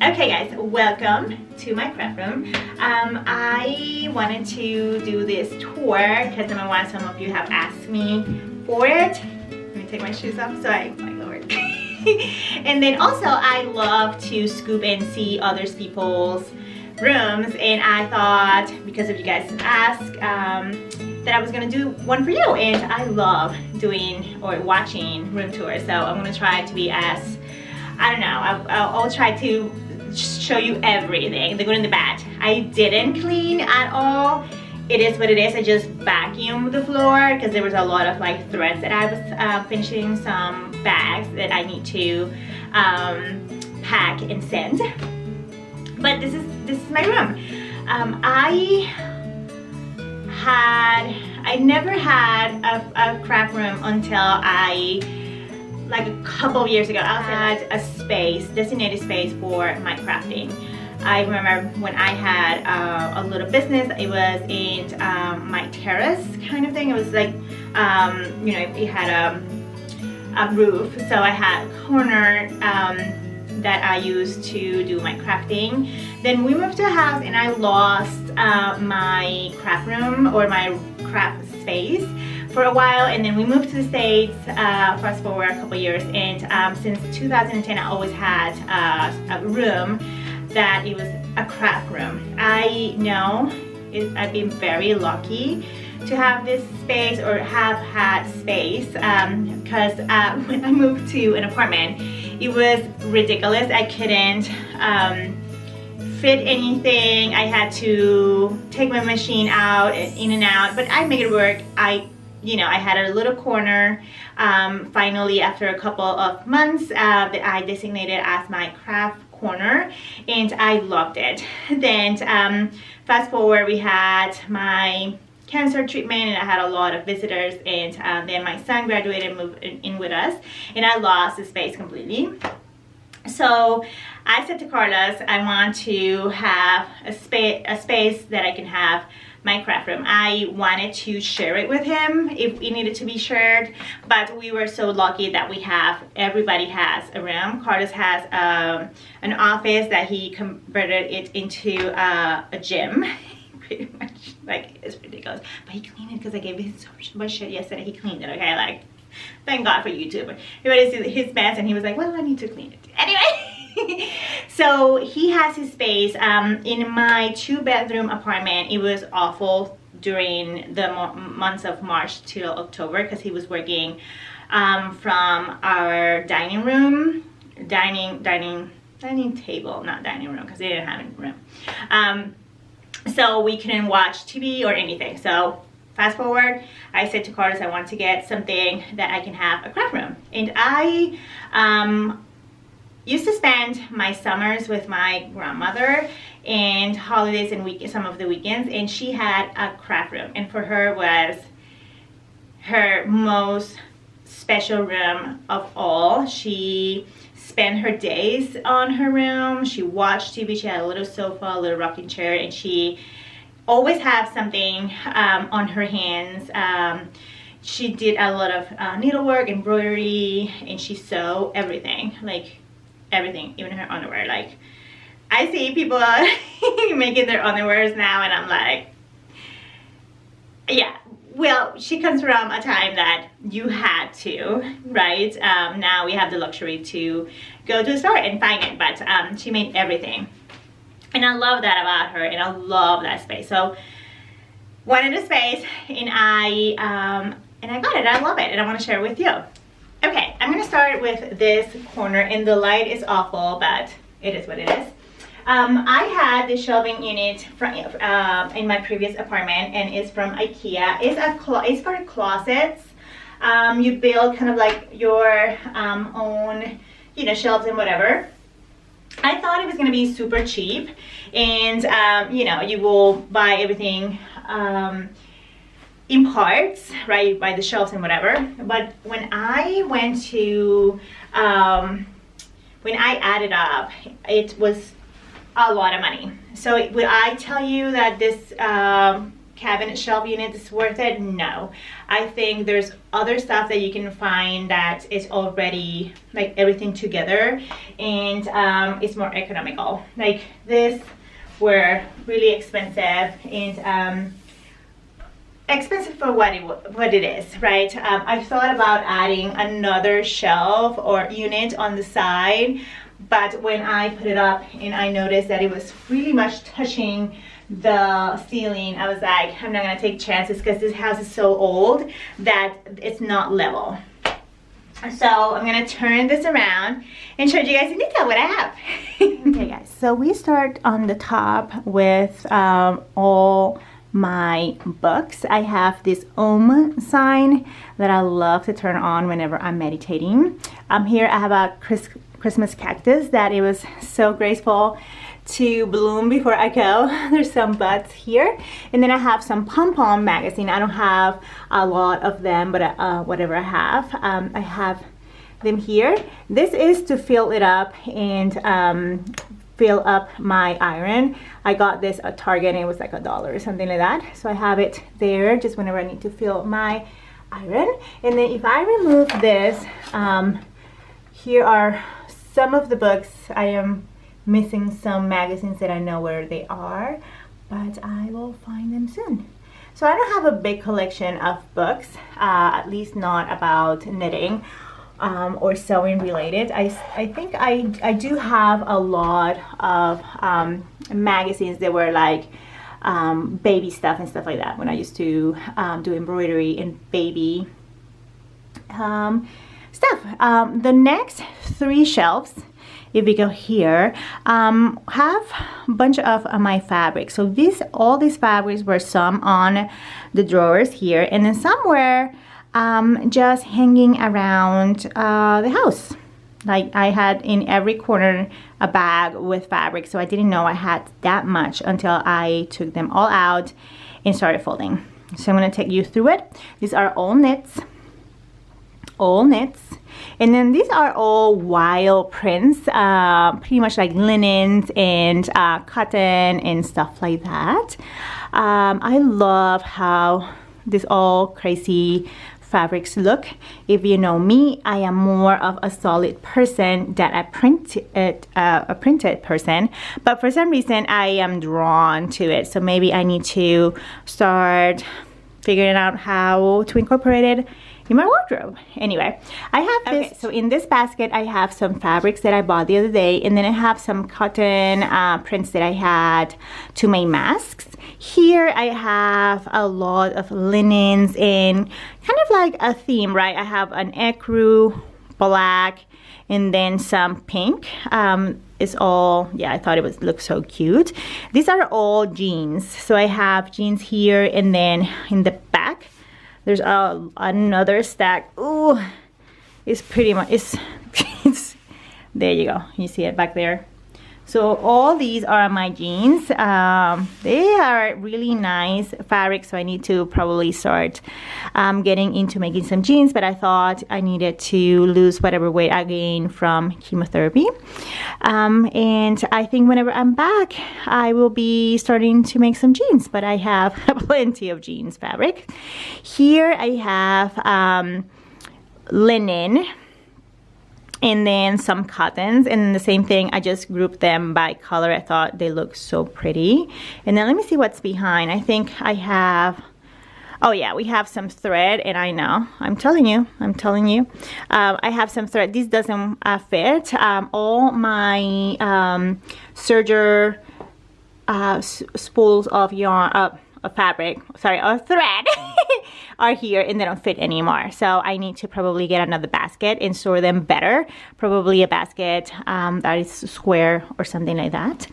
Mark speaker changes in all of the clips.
Speaker 1: Okay guys, welcome to my craft room. I wanted to do this tour because number one, some of you have asked me for it. Let me take my shoes off so my lord. And then also I love to scoop and see other people's rooms, and I thought because of you guys asked that I was gonna do one for you, and I love doing or watching room tours, so I'm gonna try to be as, I don't know, I'll try to show you everything, the good and the bad. I didn't clean at all. It is what it is. I just vacuumed the floor because there was a lot of like threads that I was finishing some bags that I need to pack and send. But this is my room. I never had a craft room until like a couple of years ago. I had a space, designated space for my crafting. I remember when I had a little business, it was in my terrace kind of thing. It was like, you know, it had a roof, so I had a corner that I used to do my crafting. Then we moved to a house and I lost my craft room or my craft space for a while, and then we moved to the States, fast forward a couple years, and since 2010 I always had a room that it was a craft room. I know I've been very lucky to have this space or have had space because when I moved to an apartment, it was ridiculous. I couldn't fit anything. I had to take my machine out, in and out, but I made it work. I had a little corner finally after a couple of months that I designated as my craft corner, and I loved it. Then fast forward, we had my cancer treatment and I had a lot of visitors, and then my son graduated and moved in with us, and I lost the space completely. So I said to Carlos, I want to have a space that I can have my craft room. I wanted to share it with him if it needed to be shared, but we were so lucky that everybody has a room. Carlos has an office that he converted it into a gym. Pretty much, like, it's ridiculous, but he cleaned it because I gave him so much shit yesterday. He cleaned it, okay? Like, thank God for YouTube. Everybody sees his mess and he was like, well, I need to clean it anyway. So he has his space in my 2-bedroom apartment. It was awful during the months of March till October because he was working from our dining table, not dining room, because they didn't have a room. So we couldn't watch TV or anything. So fast forward, I said to Carlos, I want to get something that I can have a craft room. And I used to spend my summers with my grandmother and holidays and some of the weekends, and she had a craft room, and for her was her most special room of all. She spent her days on her room. She watched TV. She had a little sofa, a little rocking chair, and she always had something on her hands. She did a lot of needlework, embroidery, and she sewed everything, like everything, even her underwear. Like, I see people making their underwears now, and I'm like, yeah. Well, she comes from a time that you had to, right? Now we have the luxury to go to the store and find it, but she made everything. And I love that about her, and I love that space. So wanted a space, and I got it. I love it, and I want to share it with you. Okay, I'm gonna start with this corner, and the light is awful, but it is what it is. I had the shelving unit in my previous apartment, and it's from IKEA. It's for closets. You build kind of like your own, shelves and whatever. I thought it was going to be super cheap, and you will buy everything in parts, right? You buy the shelves and whatever. But when I went to, when I added up, it was a lot of money. So will I tell you that this cabinet shelf unit is worth it? No. I think there's other stuff that you can find that is already like everything together, and it's more economical. Like this were really expensive, and expensive for what it is, right? I thought about adding another shelf or unit on the side, but when I put it up and I noticed that it was really much touching the ceiling, I was like, I'm not gonna take chances because this house is so old that it's not level. So I'm gonna turn this around and show you guys in detail what I have. Okay guys, so we start on the top with all my books. I have this Om sign that I love to turn on whenever I'm meditating. Here I have a Christmas cactus that it was so graceful to bloom before I go. There's some buds here, and then I have some Pom Pom magazine. I don't have a lot of them, but whatever I have them here. This is to fill it up and fill up my iron. I got this at Target and it was like $1 or something like that. So I have it there just whenever I need to fill my iron. And then if I remove this, here are some of the books. I am missing some magazines that I know where they are, but I will find them soon. So I don't have a big collection of books, at least not about knitting or sewing related. I think I do have a lot of magazines that were like baby stuff and stuff like that when I used to do embroidery and baby stuff. The next 3 shelves, if we go here, have a bunch of my fabrics. So all these fabrics were some on the drawers here, and then some were just hanging around the house. Like I had in every corner a bag with fabric, so I didn't know I had that much until I took them all out and started folding. So I'm going to take you through it. These are all knits. And then these are all wild prints, pretty much like linens and cotton and stuff like that. I love how this all crazy fabrics look. If you know me, I am more of a solid person than a printed person, but for some reason I am drawn to it. So maybe I need to start figuring out how to incorporate it in my wardrobe. Anyway, I have this. Okay, so in this basket I have some fabrics that I bought the other day, and then I have some cotton prints that I had to make masks. Here I have a lot of linens and kind of like a theme, right? I have an ecru, black, and then some pink. It's all, yeah, I thought it would look so cute. These are all jeans. So I have jeans here, and then in the back there's another stack. Ooh, it's pretty much, it's there you go. You see it back there. So all these are my jeans. They are really nice fabric, so I need to probably start getting into making some jeans, but I thought I needed to lose whatever weight I gained from chemotherapy. And I think whenever I'm back, I will be starting to make some jeans, but I have plenty of jeans fabric. Here I have linen, and then some cottons, and the same thing, I just grouped them by color. I thought they looked so pretty. And then let me see what's behind. I think I have, oh yeah, we have some thread, and I know, I'm telling you, I have some thread. This doesn't fit. All my serger spools of yarn, fabric, sorry, or thread are here, and they don't fit anymore. So I need to probably get another basket and store them better. Probably a basket that is square or something like that.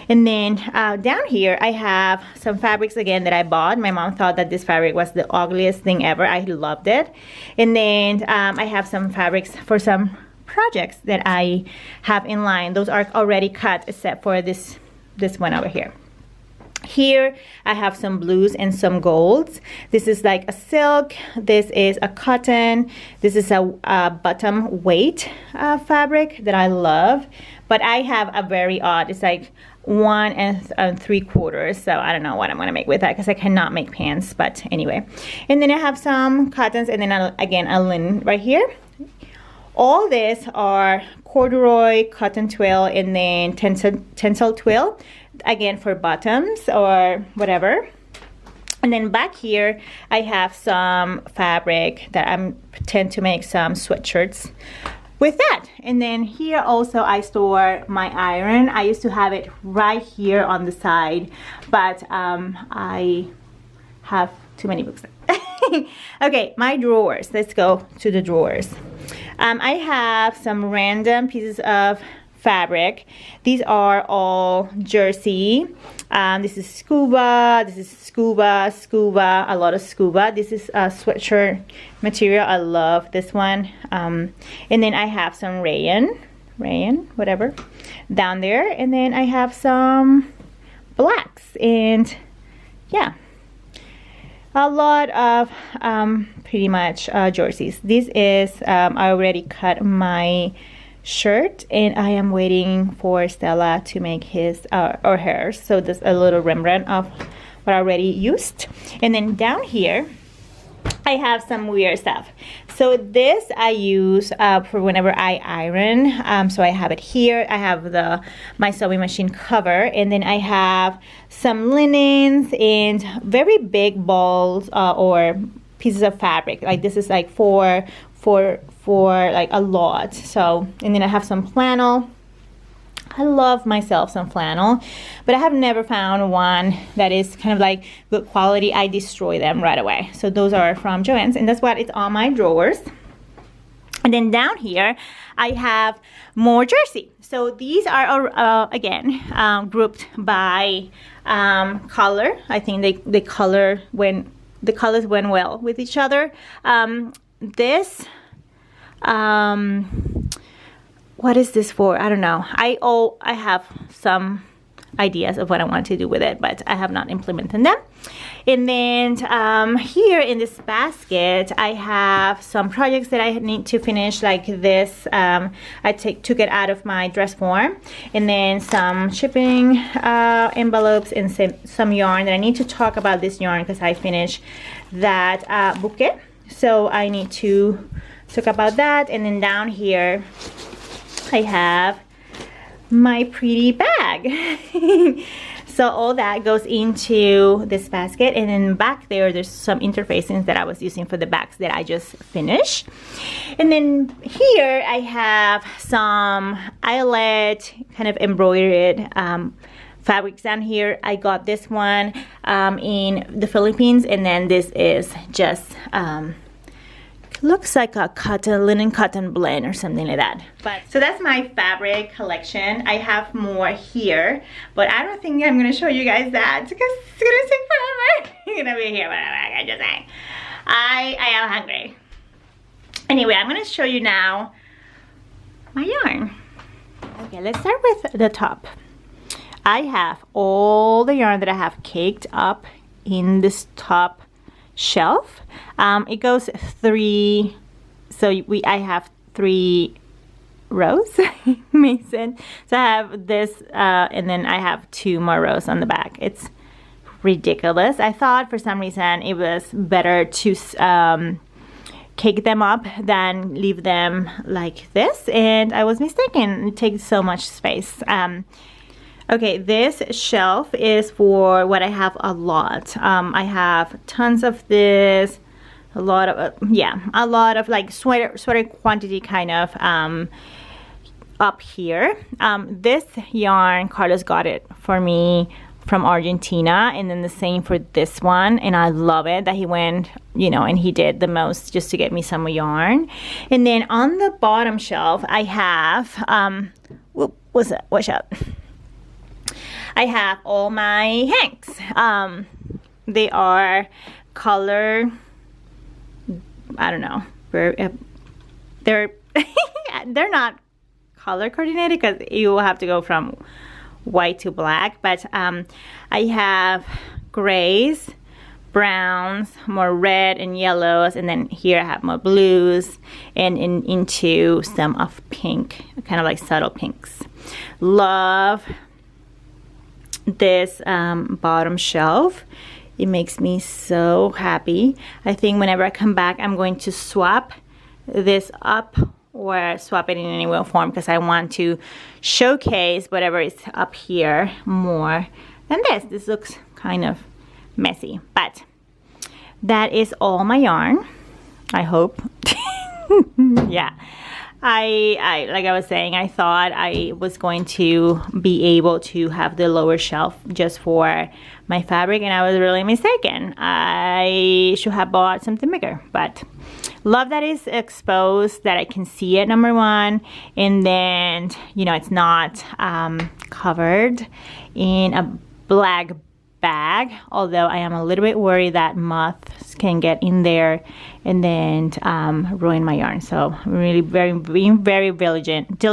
Speaker 1: And then down here I have some fabrics again that I bought. My mom thought that this fabric was the ugliest thing ever. I loved it. And then I have some fabrics for some projects that I have in line. Those are already cut except for this one over here. Here I have some blues and some golds. This is like a silk, this is a cotton, this is a bottom weight fabric that I love, but I have a very odd, it's like 1 3/4, so I don't know what I'm gonna make with that because I cannot make pants, but anyway. And then I have some cottons, and then again a linen right here. All this are corduroy, cotton twill, and then tencel twill, again for bottoms or whatever. And then back here I have some fabric that I tend to make some sweatshirts with that. And then here also I store my iron. I used to have it right here on the side, but I have too many books. Okay, my drawers. Let's go to the drawers. I have some random pieces of fabric. These are all jersey. This is scuba, this is scuba, a lot of scuba. This is a sweatshirt material. I love this one. And then I have some rayon, whatever, down there. And then I have some blacks, and yeah, a lot of pretty much jerseys. This is, I already cut my shirt, and I am waiting for Stella to make his or hers. So there's a little Rembrandt of what I already used. And then down here I have some weird stuff. So this I use for whenever I iron. So I have it here. I have my sewing machine cover, and then I have some linens and very big balls or pieces of fabric. Like this is like for like a lot. So, and then I have some flannel. I love myself some flannel, but I have never found one that is kind of like good quality. I destroy them right away. So those are from Joann's, and that's what it's on my drawers. And then down here I have more jersey. So these are again grouped by color. I think the colors went well with each other. This what is this for? I don't know. I have some ideas of what I want to do with it, but I have not implemented them. And then here in this basket I have some projects that I need to finish, like this. I took it out of my dress form, and then some shipping envelopes and some yarn that I need to talk about. This yarn because I finished that bouquet, so I need to talk about that. And then down here I have my pretty bag. So all that goes into this basket, and then back there's some interfacings that I was using for the bags that I just finished. And then here I have some eyelet kind of embroidered fabrics down here. I got this one in the Philippines, and then this is just looks like a linen cotton blend or something like that. But so that's my fabric collection. I have more here, but I don't think I'm gonna show you guys that because it's gonna take forever. You're gonna be here, whatever. I just saying. I am hungry. Anyway, I'm gonna show you now my yarn. Okay, let's start with the top. I have all the yarn that I have caked up in this top shelf. It goes 3, so I have 3 rows. Makes sense. So I have this and then I have 2 more rows on the back. It's ridiculous. I thought for some reason it was better to cake them up than leave them like this, and I was mistaken. It takes so much space. Okay, this shelf is for what I have a lot. I have tons of this, a lot of like sweater quantity kind of up here. This yarn, Carlos got it for me from Argentina, and then the same for this one, and I love it that he went, you know, and he did the most just to get me some yarn. And then on the bottom shelf I have watch out. I have all my hanks. They are color, I don't know, they're they're not color coordinated because you will have to go from white to black, but I have grays, browns, more red and yellows, and then here I have more blues and into some of pink, kind of like subtle pinks. Love this bottom shelf. It makes me so happy. I think whenever I come back, I'm going to swap this up or swap it in any way or form, because I want to showcase whatever is up here more than this. This looks kind of messy, but that is all my yarn, I hope. Yeah, I like I was saying, I thought I was going to be able to have the lower shelf just for my fabric, and I was really mistaken. I should have bought something bigger, but love that it's exposed, that I can see it, number one, and then, you know, it's not covered in a black bag, although I am a little bit worried that moths can get in there and then ruin my yarn. So I'm really being very diligent.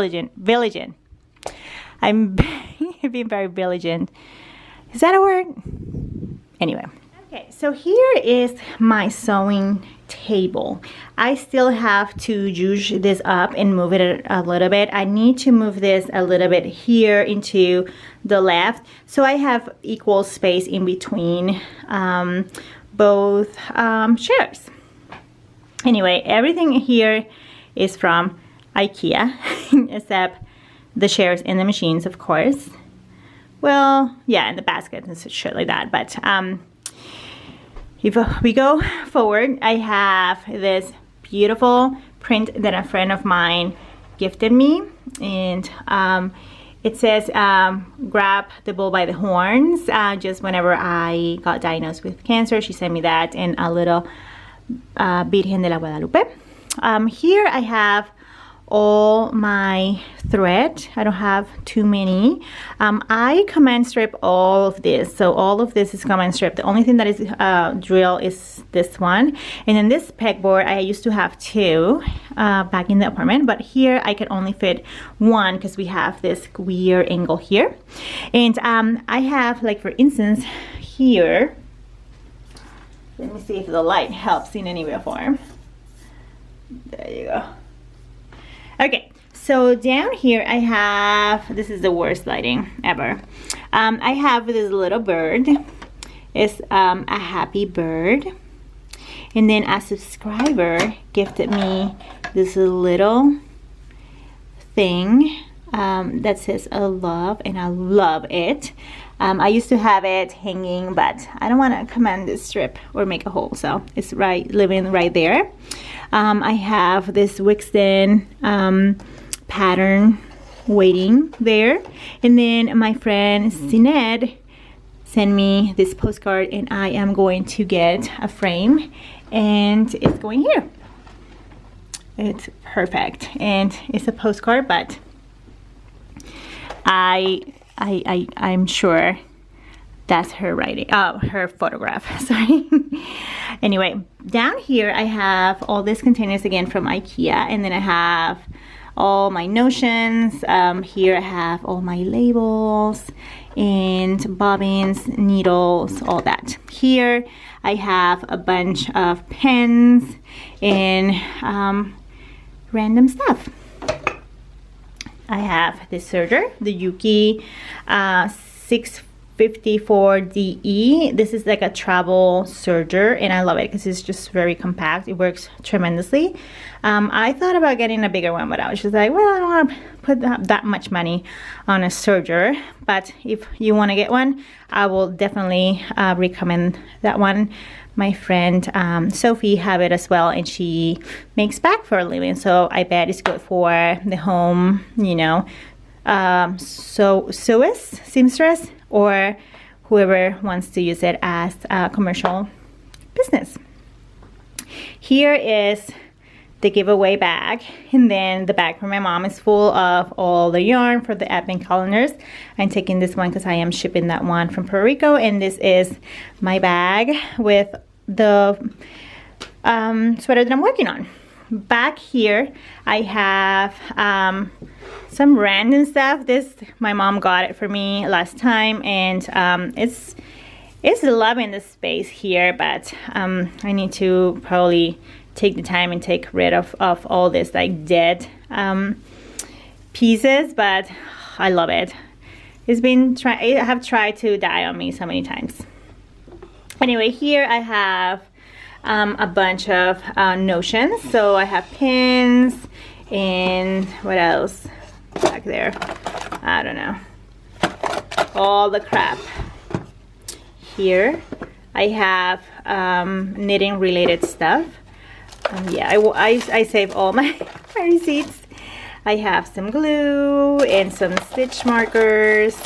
Speaker 1: I'm being very diligent. Is that a word? Anyway. Okay, so here is my sewing table. I still have to juice this up and move it a little bit. I need to move this a little bit here into the left, so I have equal space in between both chairs. Anyway, everything here is from IKEA except the chairs and the machines, of course. Well, yeah, and the basket and shit like that, but if we go forward, I have this beautiful print that a friend of mine gifted me, and it says grab the bull by the horns. Just whenever I got diagnosed with cancer, she sent me that, and a little Virgen de la Guadalupe. Here I have all my thread. I don't have too many. I command strip all of this, so all of this is command strip. The only thing that is drill is this one, and then this pegboard I used to have two back in the apartment, but here I can only fit one because we have this weird angle here. And I have, like, for instance, here, let me see if the light helps in any way or form. There you go. Okay, so down here I have, this is the worst lighting ever. I have this little bird. It's a happy bird. And then a subscriber gifted me this little thing that says I love, and I love it. I used to have it hanging, but I don't want to command this strip or make a hole, so it's living right there. I have this Wixton pattern waiting there, and then my friend Sined sent me this postcard, and I am going to get a frame, and it's going here. It's perfect, and it's a postcard, but I'm sure that's her writing, her photograph, sorry. Anyway, down here I have all these containers again from IKEA, and then I have all my notions. Here I have all my labels and bobbins, needles, all that. Here I have a bunch of pens and random stuff. I have this serger, the Yuki 654DE. This is like a travel serger, and I love it because it's just very compact. It works tremendously. I thought about getting a bigger one, but I was just like, well, I don't want to put that much money on a serger. But if you want to get one, I will definitely recommend that one. My friend Sophie have it as well, and she makes bags for a living, so I bet it's good for the home, you know, seamstress, or whoever wants to use it as a commercial business. Here is the giveaway bag, and then the bag for my mom is full of all the yarn for the advent calendars. I'm taking this one because I am shipping that one from Puerto Rico, and this is my bag with the sweater that I'm working on. Back here I have some random stuff. This, my mom got it for me last time, and it's loving the space here, but I need to probably take the time and take rid of all this like dead pieces, but I love it. I have tried to die on me so many times. Anyway, here I have a bunch of notions. So I have pins and what else back there? I don't know. All the crap. Here I have knitting related stuff. Yeah, I save all my receipts. I have some glue and some stitch markers.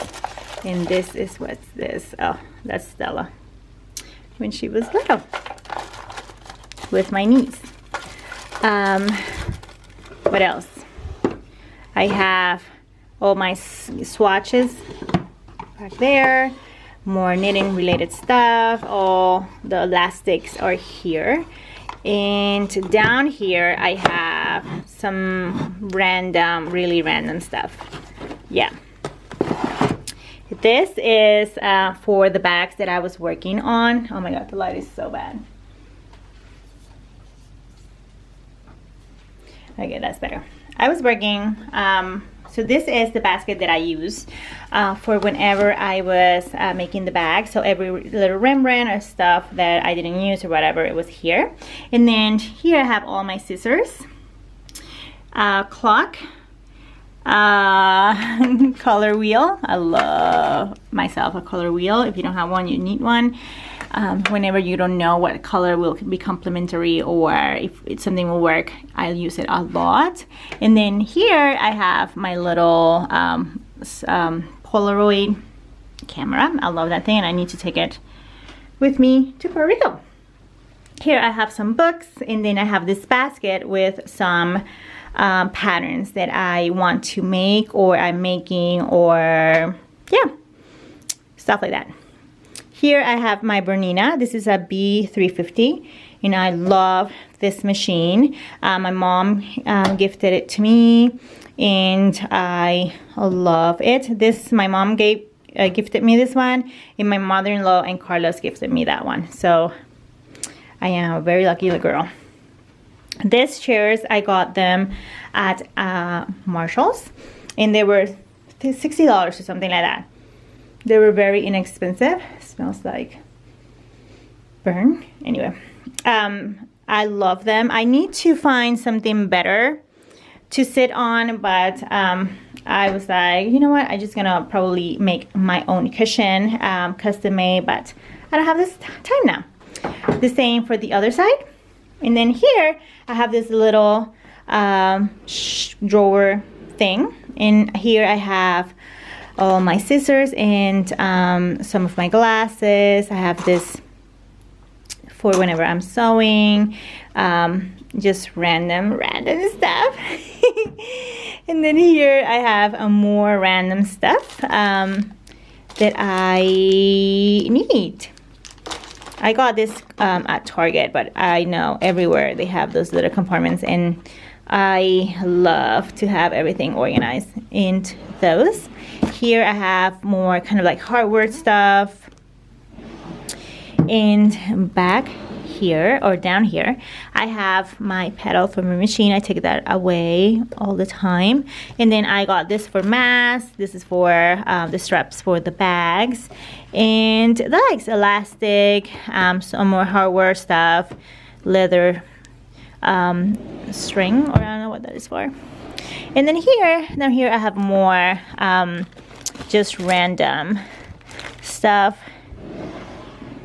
Speaker 1: And this is, what's this? Oh, that's Stella when she was little with my niece. What else? I have all my swatches back there. More knitting related stuff. All the elastics are here. And down here I have some random, really random stuff. Yeah. This is for the bags that I was working on. Oh my god, the light is so bad. Okay, that's better. I was working, so this is the basket that I use for whenever I was making the bag. So every little Rembrandt or stuff that I didn't use or whatever, it was here. And then here I have all my scissors, clock, color wheel. I love myself a color wheel. If you don't have one, you need one. Whenever you don't know what color will be complementary or if something will work, I'll use it a lot. And then here I have my little Polaroid camera. I love that thing and I need to take it with me to Puerto Rico. Here I have some books, and then I have this basket with some patterns that I want to make or I'm making, or yeah, stuff like that. Here I have my Bernina. This is a B350 and I love this machine. My mom gifted it to me and I love it. This, my mom gifted me this one, and my mother-in-law and Carlos gifted me that one. So I am a very lucky little girl. These chairs, I got them at Marshall's and they were $60 or something like that. They were very inexpensive. Smells like burn. Anyway, I love them. I need to find something better to sit on, but I was like, you know what? I'm just gonna probably make my own cushion, custom made, but I don't have this time now. The same for the other side. And then here I have this little drawer thing, and here I have all my scissors and some of my glasses. I have this for whenever I'm sewing, just random stuff. And then here I have a more random stuff that I need. I got this at Target, but I know everywhere they have those little compartments, and I love to have everything organized in those. Here I have more kind of like hardware stuff, and back here or down here I have my pedal for my machine. I take that away all the time. And then I got this for masks. This is for the straps for the bags, and the legs, elastic, some more hardware stuff, leather string, or I don't know what that is for. And then down here I have more just random stuff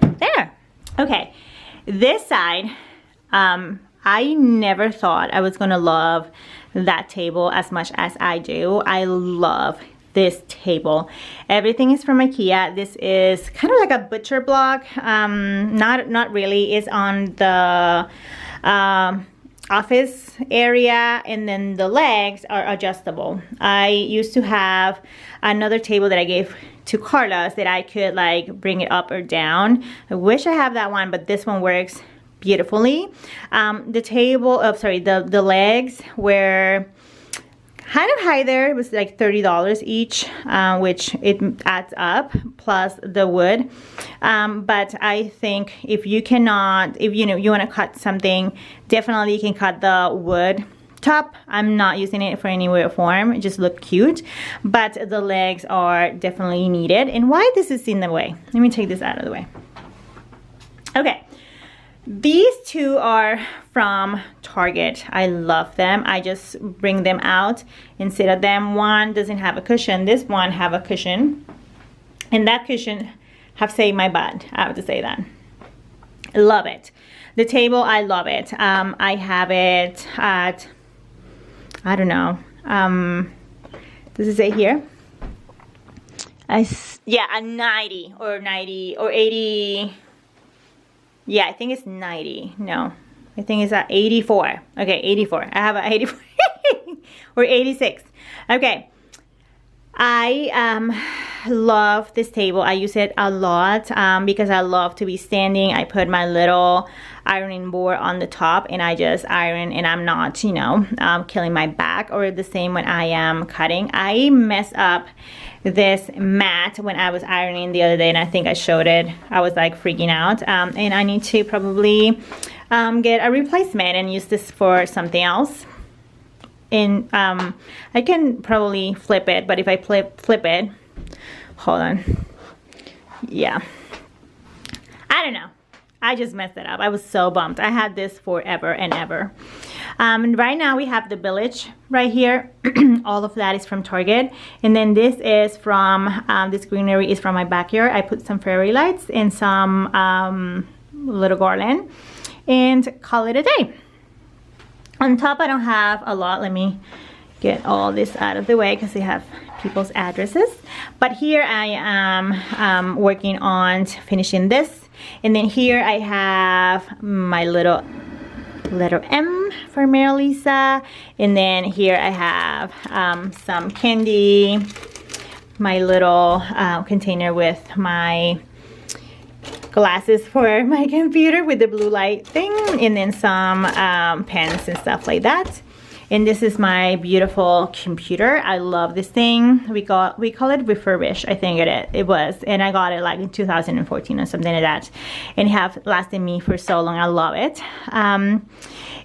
Speaker 1: there. Okay, this side, I never thought I was gonna love that table as much as I do. I love this table. Everything is from IKEA. This is kind of like a butcher block. Not really. It's on the office area, and then the legs are adjustable. I used to have another table that I gave to Carlos that I could like bring it up or down. I wish I have that one, but this one works beautifully. The table, the legs were kind of high there. It was like $30 each, which it adds up, plus the wood. But I think if you cannot, if you know you want to cut something, definitely you can cut the wood top. I'm not using it for any way or form. It just looked cute, but the legs are definitely needed. And why this is in the way? Let me take this out of the way. Okay. These two are from Target. I love them. I just bring them out and sit at them. One doesn't have a cushion. This one have a cushion. And that cushion have saved my butt. I have to say that. Love it. The table, I love it. I have it at, I don't know. Does it say here? Yeah, a 90 or 80. Yeah, I think it's 90. No, I think it's at 84. Okay, 84. I have an 84 or 86. Okay. I love this table. I use it a lot because I love to be standing. I put my little ironing board on the top and I just iron, and I'm not, you know, killing my back. Or the same when I am cutting. I messed up this mat when I was ironing the other day, and I think I showed it. I was like freaking out, and I need to probably get a replacement and use this for something else. And I can probably flip it, but if I flip it, hold on, yeah, I don't know, I just messed it up. I was so bummed. I had this forever and ever. And right now we have the village right here. All of that is from Target. And then this is from, this greenery is from my backyard. I put some fairy lights and some little garland and call it a day. On top I don't have a lot. Let me get all this out of the way because they have people's addresses. But here I am working on finishing this. And then here I have my little letter M for Mary Lisa. And then here I have some candy, my little container with my glasses for my computer with the blue light thing, and then some pens and stuff like that. And this is my beautiful computer. I love this thing. We call it refurbished, I think it was, and I got it like in 2014 or something like that, and it have lasted me for so long. I love it. And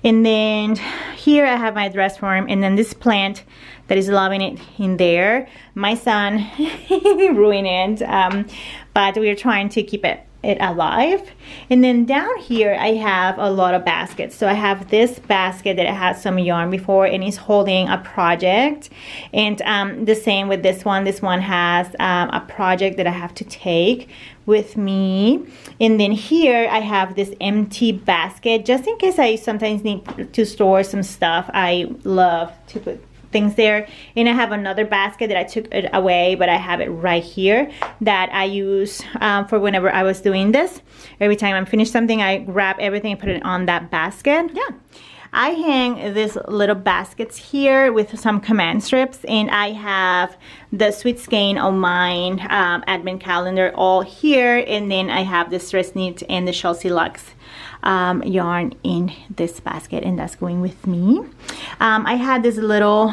Speaker 1: then here I have my dress form, and then this plant that is loving it in there. My son ruined it, but we're trying to keep it alive. And then down here I have a lot of baskets. So I have this basket that has some yarn before, and it's holding a project. And the same with this one. This one has a project that I have to take with me. And then here I have this empty basket just in case I sometimes need to store some stuff. I love to put things there. And I have another basket that I took it away, but I have it right here that I use for whenever I was doing this. Every time I'm finished something, I grab everything and put it on that basket. Yeah. I hang these little baskets here with some command strips, and I have the Sweet Skein of mine advent calendar all here, and then I have the Stress Knit and the Chelsea Luxe yarn in this basket, and that's going with me. I had this little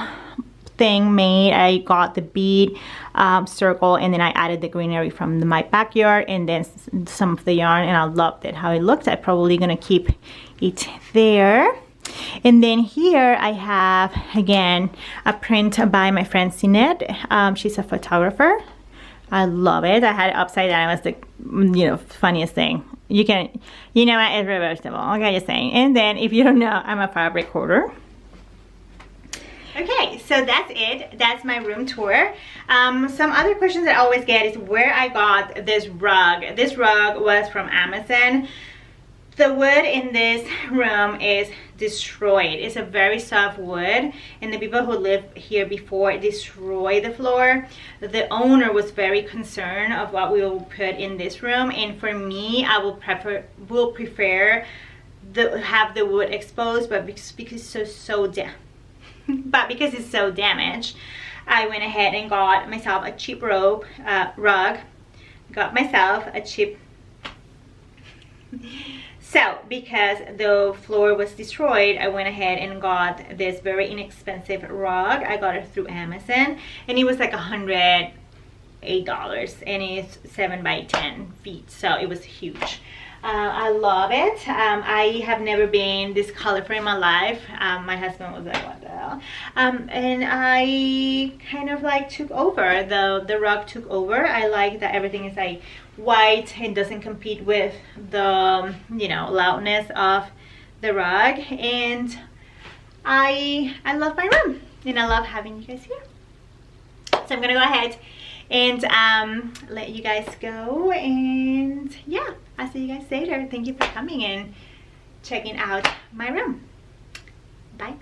Speaker 1: thing made. I got the bead circle, and then I added the greenery from my backyard, and then some of the yarn, and I loved it how it looked. I'm probably gonna keep it there. And then here I have again a print by my friend Sinette. She's a photographer. I love it. I had it upside down. It was the funniest thing. You know it's reversible. Okay, just saying. And then if you don't know, I'm a fabric hoarder. Okay, so that's it. That's my room tour. Some other questions that I always get is where I got this rug. This rug was from Amazon. The wood in this room is destroyed. It's a very soft wood, and the people who lived here before destroyed the floor. The owner was very concerned of what we will put in this room, and for me, I will prefer have the wood exposed, but because it's so damaged, I went ahead and got myself a cheap rug. Got myself a cheap So because the floor was destroyed, I went ahead and got this very inexpensive rug. I got it through Amazon, and it was like $108, and it's 7 by 10 feet, so it was huge. I love it. I have never been this colorful in my life. My husband was like, what the hell? And I kind of like took over. The rug took over. I like that everything is like white and doesn't compete with the, you know, loudness of the rug. And I love my room, and I love having you guys here. So I'm gonna go ahead and let you guys go, and yeah, I'll see you guys later. Thank you for coming and checking out my room. Bye.